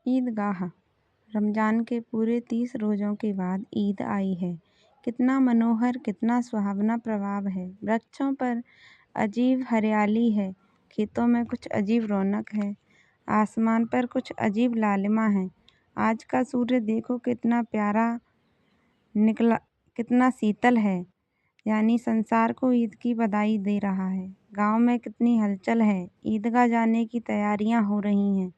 ईदगाह। रमज़ान के पूरे 30 रोज़ों के बाद ईद आई है। कितना मनोहर, कितना सुहावना प्रभाव है। वृक्षों पर अजीब हरियाली है, खेतों में कुछ अजीब रौनक है, आसमान पर कुछ अजीब लालिमा है। आज का सूर्य देखो कितना प्यारा निकला, कितना शीतल है, यानी संसार को ईद की बधाई दे रहा है। गांव में कितनी हलचल है, ईदगाह जाने की तैयारियां हो रही हैं।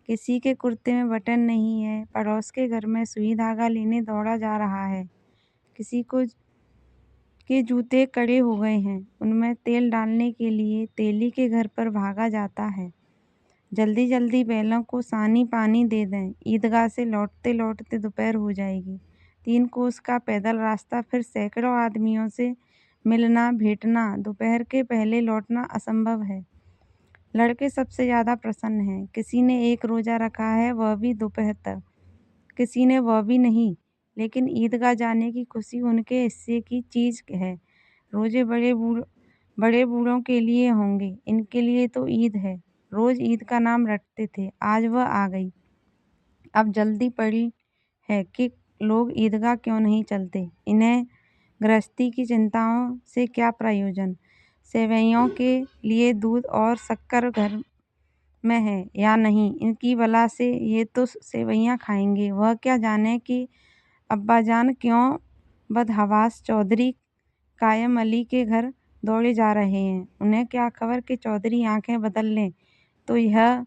किसी के कुर्ते में बटन नहीं है, पड़ोस के घर में सुई धागा लेने दौड़ा जा रहा है। किसी को के जूते कड़े हो गए हैं, उनमें तेल डालने के लिए तेली के घर पर भागा जाता है। जल्दी जल्दी बैलों को सानी पानी दे दें, ईदगाह से लौटते लौटते दोपहर हो जाएगी। 3 कोस का पैदल रास्ता, फिर सैकड़ों आदमियों से मिलना भेंटना, दोपहर के पहले लौटना असंभव है। लड़के सबसे ज़्यादा प्रसन्न हैं। किसी ने एक रोज़ा रखा है, वह भी दोपहर तक, किसी ने वह भी नहीं, लेकिन ईदगाह जाने की खुशी उनके हिस्से की चीज़ है। रोज़े बड़े बूढ़ों के लिए होंगे, इनके लिए तो ईद है। रोज़ ईद का नाम रटते थे, आज वह आ गई। अब जल्दी पड़ी है कि लोग ईदगाह क्यों नहीं चलते। इन्हें गृहस्थी की चिंताओं से क्या प्रयोजन। सेवैयों के लिए दूध और शक्कर घर में है या नहीं, इनकी बला से ये तो सेवैयाँ खाएंगे। वह क्या जाने कि अब्बाजान क्यों बदहवास चौधरी कायम अली के घर दौड़े जा रहे हैं। उन्हें क्या खबर कि चौधरी आंखें बदल लें तो यह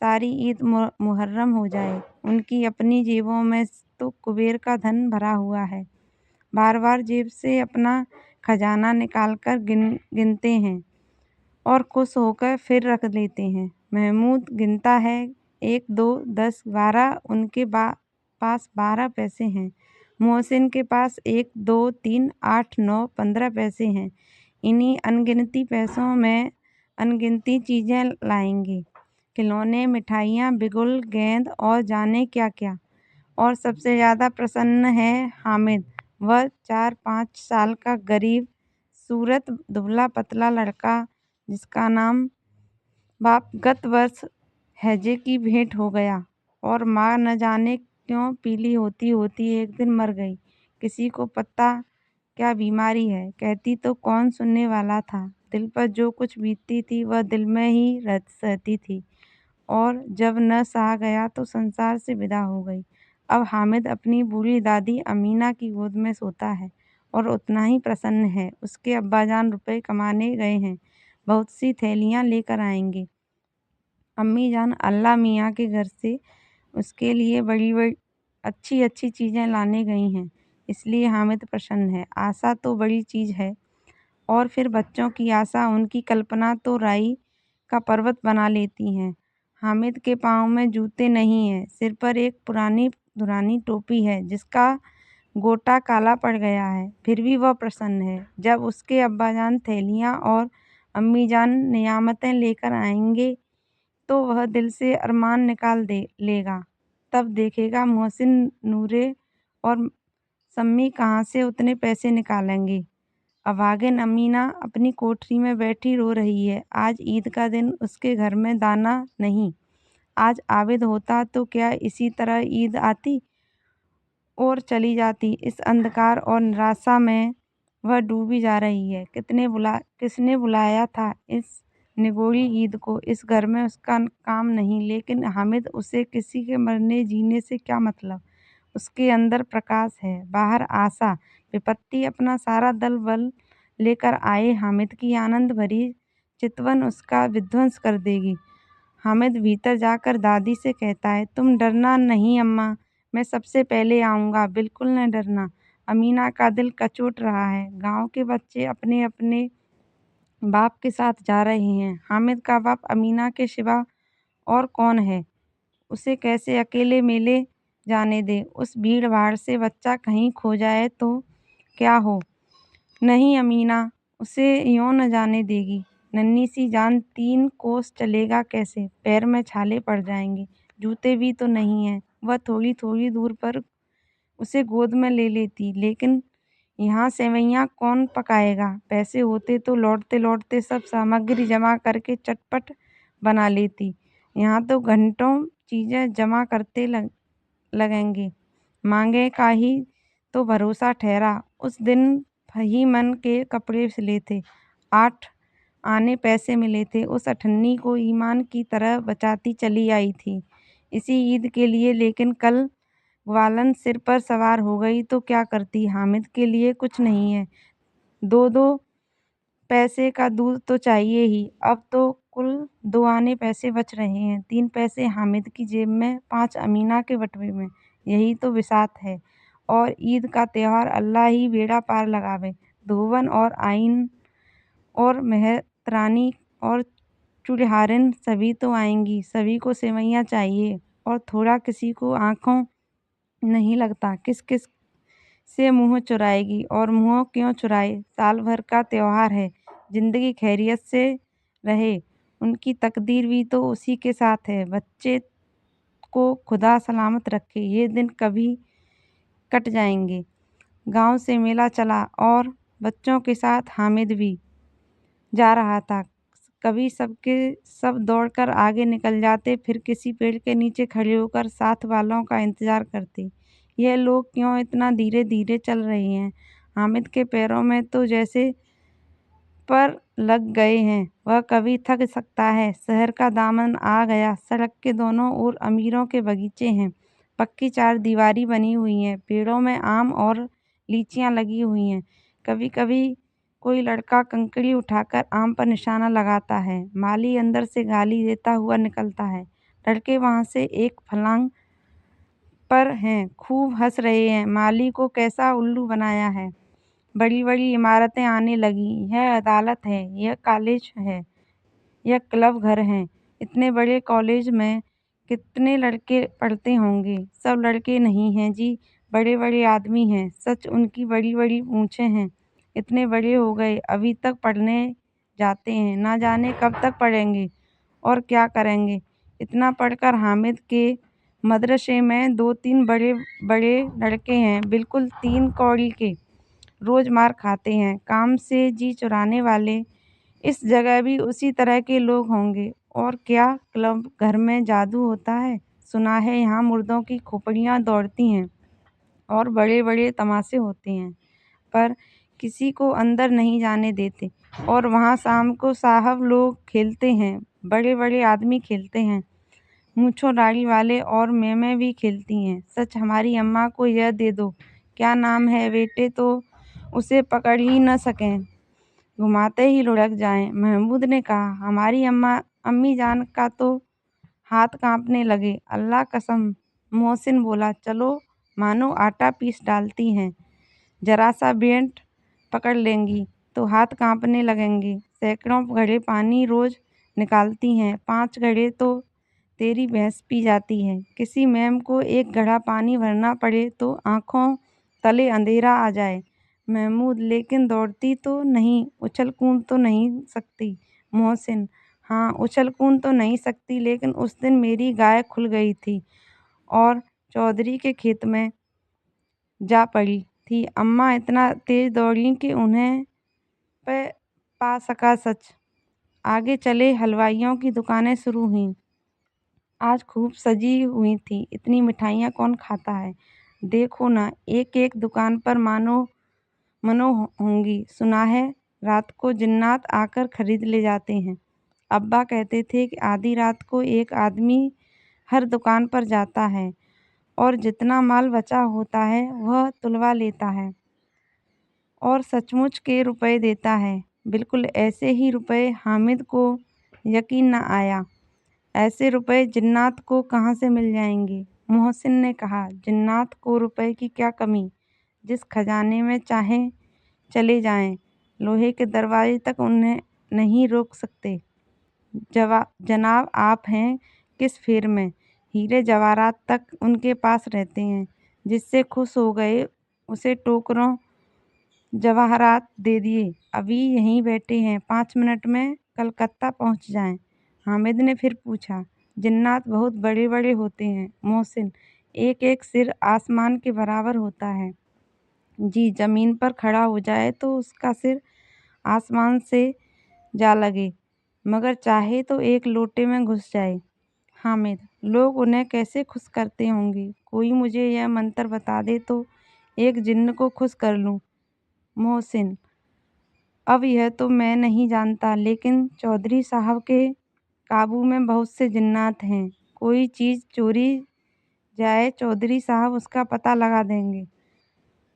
सारी ईद मुहर्रम हो जाए। उनकी अपनी जेबों में तो कुबेर का धन भरा हुआ है, बार बार जेब से अपना खजाना निकालकर गिनते हैं और खुश होकर फिर रख लेते हैं। महमूद गिनता है, 1 2 10 12, उनके पास 12 पैसे हैं। मोहसिन के पास 1 2 3 8 9 15 पैसे हैं। इन्हीं अनगिनती पैसों में अनगिनती चीज़ें लाएंगे, खिलौने, मिठाइयाँ, बिगुल, गेंद और जाने क्या क्या। और सबसे ज़्यादा प्रसन्न है हामिद, वह 4-5 साल का गरीब सूरत दुबला पतला लड़का, जिसका नाम बाप गत वर्ष हैजे की भेंट हो गया और माँ न जाने क्यों पीली होती होती एक दिन मर गई। किसी को पता क्या बीमारी है, कहती तो कौन सुनने वाला था। दिल पर जो कुछ बीतती थी वह दिल में ही सहती थी, और जब न सहा गया तो संसार से विदा हो गई। अब हामिद अपनी बूढ़ी दादी अमीना की गोद में सोता है और उतना ही प्रसन्न है। उसके अब्बाजान रुपए कमाने गए हैं, बहुत सी थैलियाँ लेकर आएंगे। अम्मी जान अल्लाह मियाँ के घर से उसके लिए बड़ी बड़ी अच्छी अच्छी चीज़ें लाने गई हैं, इसलिए हामिद प्रसन्न है। आशा तो बड़ी चीज़ है, और फिर बच्चों की आशा, उनकी कल्पना तो राई का पर्वत बना लेती हैं। हामिद के पाँव में जूते नहीं हैं, सिर पर एक पुरानी पुरानी टोपी है जिसका गोटा काला पड़ गया है, फिर भी वह प्रसन्न है। जब उसके अब्बाजान थैलियाँ और अम्मीजान नियामतें लेकर आएंगे तो वह दिल से अरमान निकाल लेगा। तब देखेगा मोहसिन, नूरे और सम्मी कहाँ से उतने पैसे निकालेंगे। अभागिन अमीना अपनी कोठरी में बैठी रो रही है। आज ईद का दिन, उसके घर में दाना नहीं। आज आबिद होता तो क्या इसी तरह ईद आती और चली जाती। इस अंधकार और निराशा में वह डूबी जा रही है। किसने बुलाया था इस निगोड़ी ईद को। इस घर में उसका काम नहीं, लेकिन हामिद, उसे किसी के मरने जीने से क्या मतलब। उसके अंदर प्रकाश है, बाहर आशा। विपत्ति अपना सारा दल बल लेकर आए, हामिद की आनंद भरी चितवन उसका विध्वंस कर देगी। हामिद भीतर जाकर दादी से कहता है, तुम डरना नहीं अम्मा, मैं सबसे पहले आऊँगा, बिल्कुल न डरना। अमीना का दिल कचोट रहा है। गांव के बच्चे अपने अपने बाप के साथ जा रहे हैं। हामिद का बाप अमीना के सिवा और कौन है, उसे कैसे अकेले मेले जाने दे। उस भीड़ भाड़ से बच्चा कहीं खो जाए तो क्या हो। नहीं, अमीना उसे यूँ न जाने देगी। नन्ही सी जान, 3 कोस चलेगा कैसे, पैर में छाले पड़ जाएंगे, जूते भी तो नहीं हैं। वह थोड़ी थोड़ी दूर पर उसे गोद में ले लेती, लेकिन यहाँ सेवैयाँ कौन पकाएगा। पैसे होते तो लौटते लौटते सब सामग्री जमा करके चटपट बना लेती। यहाँ तो घंटों चीज़ें जमा करते लगेंगे। मांगे का ही तो भरोसा ठहरा। उस दिन ही मन के कपड़े सिले थे। 8 आने पैसे मिले थे। उस अठन्नी को ईमान की तरह बचाती चली आई थी इसी ईद के लिए। लेकिन कल ग्वालन सिर पर सवार हो गई तो क्या करती? हामिद के लिए कुछ नहीं है। 2-2 पैसे का दूध तो चाहिए ही। अब तो कुल 2 आने पैसे बच रहे हैं। 3 पैसे हामिद की जेब में, 5 अमीना के बटुए में। यही तो बिसात है। और ईद का त्योहार अल्लाह ही बेड़ा पार लगावे। धोबन और आइन और मेहतरानी और चुड़हारिन सभी तो आएंगी। सभी को सेवइयाँ चाहिए। और थोड़ा किसी को आँखों नहीं लगता किस किस से मुँह चुराएगी। और मुँह क्यों चुराए? साल भर का त्योहार है। जिंदगी खैरियत से रहे। उनकी तकदीर भी तो उसी के साथ है। बच्चे को खुदा सलामत रखे। ये दिन कभी कट जाएंगे। गांव से मेला चला और बच्चों के साथ हामिद भी जा रहा था। कभी सबके सब दौड़कर आगे निकल जाते, फिर किसी पेड़ के नीचे खड़े होकर साथ वालों का इंतजार करते। यह लोग क्यों इतना धीरे धीरे चल रहे हैं? हामिद के पैरों में तो जैसे पर लग गए हैं। वह कभी थक सकता है। शहर का दामन आ गया। सड़क के दोनों ओर अमीरों के बगीचे हैं। पक्की 4 दीवारी बनी हुई हैं। पेड़ों में आम और लीचियां लगी हुई हैं। कभी कभी कोई लड़का कंकड़ी उठाकर आम पर निशाना लगाता है। माली अंदर से गाली देता हुआ निकलता है। लड़के वहां से एक फलांग पर हैं, खूब हंस रहे हैं। माली को कैसा उल्लू बनाया है। बड़ी बड़ी इमारतें आने लगी। यह अदालत है, यह कॉलेज है, यह क्लब घर हैं। इतने बड़े कॉलेज में कितने लड़के पढ़ते होंगे? सब लड़के नहीं हैं जी, बड़े बड़े आदमी हैं। सच उनकी बड़ी बड़ी पूंछें हैं। इतने बड़े हो गए अभी तक पढ़ने जाते हैं। ना जाने कब तक पढ़ेंगे और क्या करेंगे। इतना पढ़कर हामिद के मदरसे में 2-3 बड़े बड़े लड़के हैं, बिल्कुल 3 कौड़ी के। रोज मार खाते हैं। काम से जी चुराने वाले। इस जगह भी उसी तरह के लोग होंगे। और क्या क्लब घर में जादू होता है? सुना है यहाँ मुर्दों की खोपड़ियाँ दौड़ती हैं और बड़े बड़े तमाशे होते हैं, पर किसी को अंदर नहीं जाने देते। और वहाँ शाम को साहब लोग खेलते हैं, बड़े बड़े आदमी खेलते हैं। मूंछों दाढ़ी वाले और मैमें भी खेलती हैं। सच हमारी अम्मा को यह दे दो। क्या नाम है बेटे तो उसे पकड़ ही न सकें, घुमाते ही लुढ़क जाएं। महमूद ने कहा। हमारी अम्मी जान का तो हाथ कांपने लगे। अल्लाह कसम, मोहसिन बोला। चलो मानो आटा पीस डालती हैं। जरा सा बेंट पकड़ लेंगी तो हाथ कांपने लगेंगे। सैकड़ों घड़े पानी रोज निकालती हैं। 5 घड़े तो तेरी भैंस पी जाती है। किसी मैम को एक घड़ा पानी भरना पड़े तो आंखों तले अंधेरा आ जाए। महमूद, लेकिन दौड़ती तो नहीं, उछल कूद तो नहीं सकती? मोहसिन, हाँ उछल कूद तो नहीं सकती, लेकिन उस दिन मेरी गाय खुल गई थी और चौधरी के खेत में जा पड़ी थी। अम्मा इतना तेज दौड़ी कि उन्हें पे पा सका। सच। आगे चले। हलवाइयों की दुकानें शुरू हुईं। आज खूब सजी हुई थी। इतनी मिठाइयाँ कौन खाता है? देखो ना, एक एक दुकान पर मानो मनो होंगी। सुना है रात को जिन्नात आकर खरीद ले जाते हैं। अब्बा कहते थे कि आधी रात को एक आदमी हर दुकान पर जाता है और जितना माल बचा होता है वह तुलवा लेता है और सचमुच के रुपए देता है। बिल्कुल ऐसे ही रुपए। हामिद को यकीन न आया। ऐसे रुपए जिन्नात को कहाँ से मिल जाएंगे? मोहसिन ने कहा। जिन्नात को रुपए की क्या कमी? जिस खजाने में चाहें चले जाएं, लोहे के दरवाजे तक उन्हें नहीं रोक सकते। जनाब आप हैं किस फेर में? हीरे जवाहरात तक उनके पास रहते हैं। जिससे खुश हो गए उसे टोकरों जवाहरात दे दिए। अभी यहीं बैठे हैं, 5 मिनट में कलकत्ता पहुंच जाएं। हामिद ने फिर पूछा। जिन्नात बहुत बड़े बड़े होते हैं मोहसिन, एक एक सिर आसमान के बराबर होता है। जी, जमीन पर खड़ा हो जाए तो उसका सिर आसमान से जा लगे, मगर चाहे तो एक लोटे में घुस जाए। हामिद, लोग उन्हें कैसे खुश करते होंगे। कोई मुझे यह मंत्र बता दे तो एक जिन्न को खुश कर लूँ। मोहसिन: अब यह तो मैं नहीं जानता, लेकिन चौधरी साहब के काबू में बहुत से जिन्नात हैं। कोई चीज़ चोरी जाए, चौधरी साहब उसका पता लगा देंगे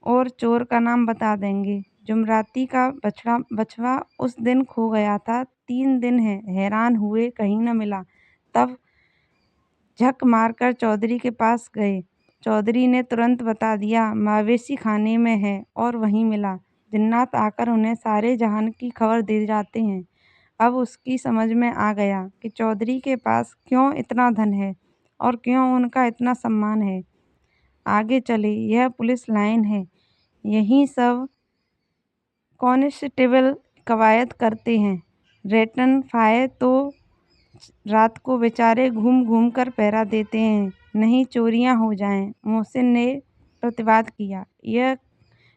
और चोर का नाम बता देंगे। जुमराती का बछड़ा उस दिन खो गया था। 3 दिन है, हैरान हुए, कहीं न मिला। तब झक मारकर चौधरी के पास गए। चौधरी ने तुरंत बता दिया, मवेशी खाने में है और वहीं मिला। जिन्नात आकर उन्हें सारे जहान की खबर दे जाते हैं। अब उसकी समझ में आ गया कि चौधरी के पास क्यों इतना धन है और क्यों उनका इतना सम्मान है। आगे चले, यह पुलिस लाइन है, यहीं सब कांस्टेबल कवायद करते हैं। रेटन फाये तो रात को बेचारे घूम घूम कर पहरा देते हैं, नहीं चोरियां हो जाएं। मोहसिन ने प्रतिवाद किया, यह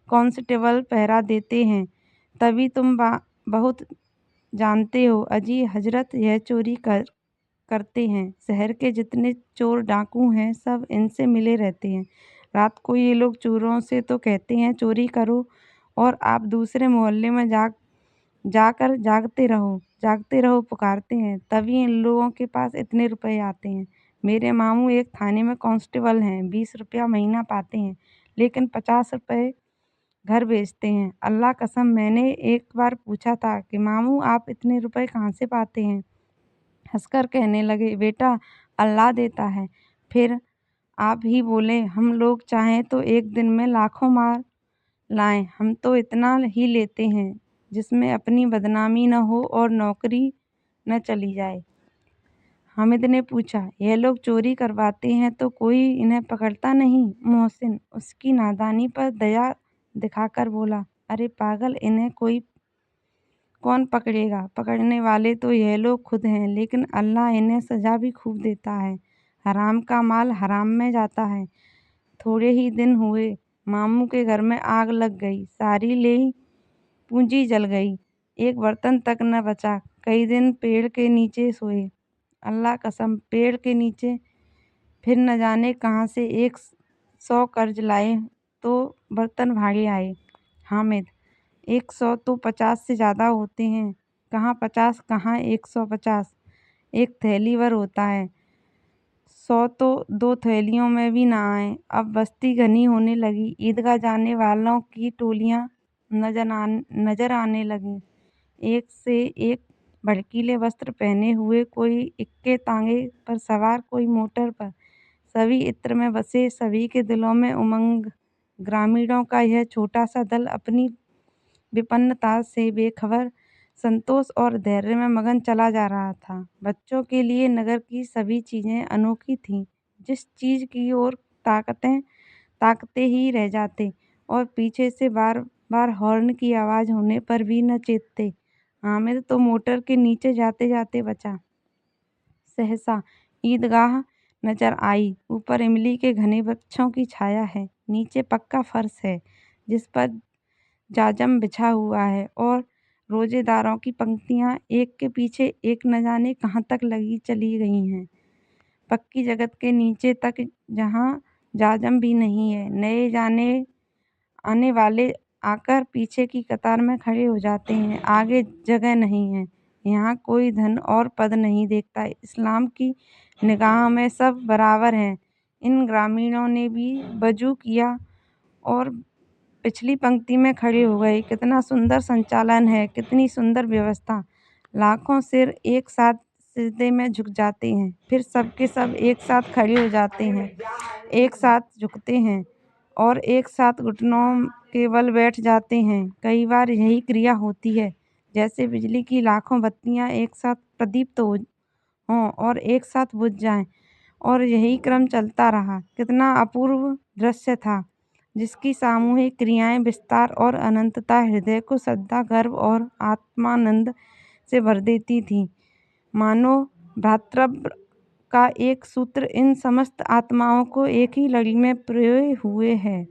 कांस्टेबल पहरा देते हैं, तभी तुम बहुत जानते हो। अजी हजरत, यह चोरी करते हैं। शहर के जितने चोर डाकू हैं, सब इनसे मिले रहते हैं। रात को ये लोग चोरों से तो कहते हैं चोरी करो, और आप दूसरे मोहल्ले में जाकर जागते रहो पुकारते हैं, तभी इन लोगों के पास इतने रुपए आते हैं। मेरे मामू एक थाने में कांस्टेबल हैं, 20 रुपया महीना पाते हैं, लेकिन 50 रुपए घर बेचते हैं। अल्लाह कसम, मैंने एक बार पूछा था कि मामू आप इतने रुपए कहाँ से पाते हैं? हंसकर कहने लगे, बेटा अल्लाह देता है। फिर आप ही बोले, हम लोग चाहें तो एक दिन में लाखों मार लाएं, हम तो इतना ही लेते हैं जिसमें अपनी बदनामी न हो और नौकरी न चली जाए। हामिद ने पूछा, यह लोग चोरी करवाते हैं तो कोई इन्हें पकड़ता नहीं? मोहसिन उसकी नादानी पर दया दिखाकर बोला, अरे पागल, इन्हें कोई कौन पकड़ेगा? पकड़ने वाले तो यह लोग खुद हैं, लेकिन अल्लाह इन्हें सजा भी खूब देता है। हराम का माल हराम में जाता है। थोड़े ही दिन हुए, मामू के घर में आग लग गई, सारी ले पूंजी जल गई, एक बर्तन तक न बचा। कई दिन पेड़ के नीचे सोए, अल्लाह कसम पेड़ के नीचे। फिर न जाने कहाँ से 100 कर्ज लाए तो बर्तन भागे आए। हामिद, 100 तो 50 से ज़्यादा होते हैं। कहाँ 50, कहाँ 150, एक थैली भर होता है। 100 तो 2 थैलियों में भी ना आए। अब बस्ती घनी होने लगी, ईदगाह जाने वालों की टोलियाँ नजर आने लगीं। एक से एक भड़कीले वस्त्र पहने हुए, कोई इक्के तांगे पर सवार, कोई मोटर पर। सभी इत्र में बसे, सभी के दिलों में उमंग। ग्रामीणों का यह छोटा सा दल अपनी विपन्नता से बेखबर, संतोष और धैर्य में मगन चला जा रहा था। बच्चों के लिए नगर की सभी चीज़ें अनोखी थीं। जिस चीज़ की ओर ताकते ही रह जाते, और पीछे से बार बार हॉर्न की आवाज़ होने पर भी न चेतते। हामिद तो मोटर के नीचे जाते जाते बचा। सहसा ईदगाह नजर आई। ऊपर इमली के घने वृक्षों की छाया है, नीचे पक्का फर्श है जिस पर जाजम बिछा हुआ है, और रोजेदारों की पंक्तियां एक के पीछे एक न जाने कहाँ तक लगी चली गई हैं, पक्की जगत के नीचे तक, जहाँ जाजम भी नहीं है। नए जाने आने वाले आकर पीछे की कतार में खड़े हो जाते हैं, आगे जगह नहीं है। यहाँ कोई धन और पद नहीं देखता, इस्लाम की निगाह में सब बराबर हैं। इन ग्रामीणों ने भी वजू किया और पिछली पंक्ति में खड़े हो गए। कितना सुंदर संचालन है, कितनी सुंदर व्यवस्था। लाखों सिर एक साथ सिजदे में झुक जाते हैं, फिर सबके सब एक साथ खड़े हो जाते हैं, एक साथ झुकते हैं और एक साथ घुटनों के बल बैठ जाते हैं। कई बार यही क्रिया होती है, जैसे बिजली की लाखों बत्तियां एक साथ प्रदीप्त हों और एक साथ बुझ जाएं, और यही क्रम चलता रहा। कितना अपूर्व दृश्य था, जिसकी सामूहिक क्रियाएं, विस्तार और अनंतता हृदय को श्रद्धा, गर्व और आत्मानंद से भर देती थी। मानो भ्रातृत्व का एक सूत्र इन समस्त आत्माओं को एक ही लड़ी में पिरोए हुए है।